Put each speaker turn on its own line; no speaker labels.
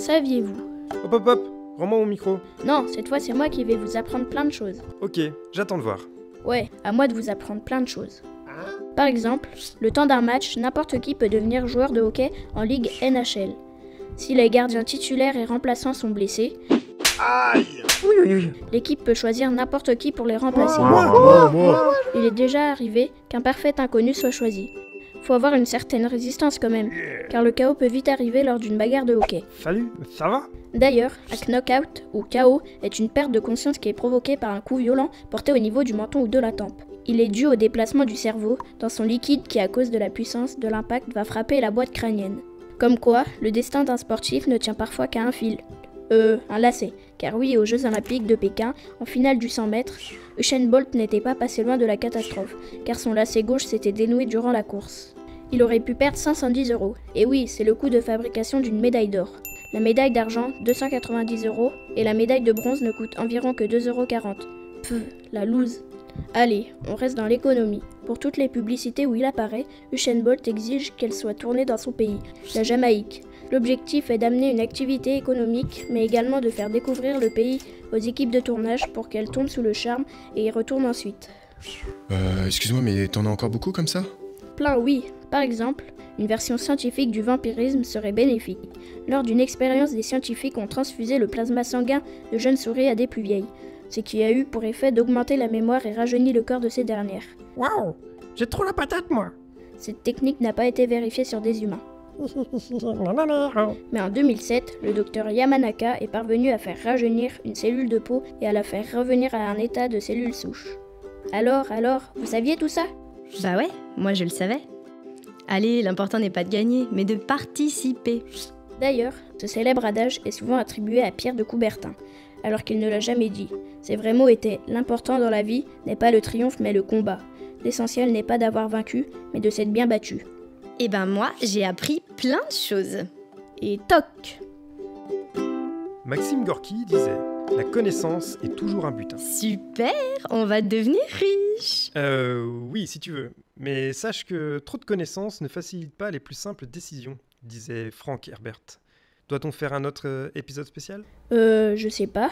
saviez-vous?
Hop hop hop, rends-moi mon micro.
Non, cette fois c'est moi qui vais vous apprendre plein de choses.
Ok, j'attends de voir.
Ouais, à moi de vous apprendre plein de choses. Par exemple, le temps d'un match, n'importe qui peut devenir joueur de hockey en Ligue NHL. Si les gardiens titulaires et remplaçants sont blessés,
Aïe!
l'équipe peut choisir n'importe qui pour les remplacer.
Moi.
Il est déjà arrivé qu'un parfait inconnu soit choisi. Faut avoir une certaine résistance quand même, car le chaos peut vite arriver lors d'une bagarre de hockey.
Salut, ça va?
D'ailleurs, un knockout ou KO est une perte de conscience qui est provoquée par un coup violent porté au niveau du menton ou de la tempe. Il est dû au déplacement du cerveau dans son liquide qui, à cause de la puissance de l'impact, va frapper la boîte crânienne. Comme quoi, le destin d'un sportif ne tient parfois qu'à un fil. Un lacet. Car oui, aux Jeux Olympiques de Pékin, en finale du 100 mètres, Usain Bolt n'était pas passé loin de la catastrophe, car son lacet gauche s'était dénoué durant la course. Il aurait pu perdre 510 €. Et oui, c'est le coût de fabrication d'une médaille d'or. La médaille d'argent, 290 €, et la médaille de bronze ne coûte environ que 2,40 €. Pfff, la loose. Allez, on reste dans l'économie. Pour toutes les publicités où il apparaît, Usain Bolt exige qu'elle soit tournée dans son pays, la Jamaïque. L'objectif est d'amener une activité économique, mais également de faire découvrir le pays aux équipes de tournage pour qu'elles tombent sous le charme et y retournent ensuite.
Excuse-moi, mais t'en as encore beaucoup comme ça?
Plein oui. Par exemple, une version scientifique du vampirisme serait bénéfique. Lors d'une expérience, des scientifiques ont transfusé le plasma sanguin de jeunes souris à des plus vieilles, ce qui a eu pour effet d'augmenter la mémoire et rajeunir le corps de ces dernières.
Waouh! J'ai trop la patate, moi!
Cette technique n'a pas été vérifiée sur des humains. Mais en 2007, le docteur Yamanaka est parvenu à faire rajeunir une cellule de peau et à la faire revenir à un état de cellule souche. Alors, vous saviez tout ça?
Bah ouais, moi je le savais. Allez, l'important n'est pas de gagner, mais de participer.
D'ailleurs, ce célèbre adage est souvent attribué à Pierre de Coubertin, alors qu'il ne l'a jamais dit. Ses vrais mots étaient « L'important dans la vie n'est pas le triomphe mais le combat. L'essentiel n'est pas d'avoir vaincu, mais de s'être bien battu. »
Et ben moi, j'ai appris plein de choses.
Et toc!
Maxime Gorky disait « La connaissance est toujours un butin. »
Super, on va devenir riche.
Oui, si tu veux. Mais sache que trop de connaissances ne facilitent pas les plus simples décisions, disait Frank Herbert. Doit-on faire un autre épisode spécial?
Je sais pas.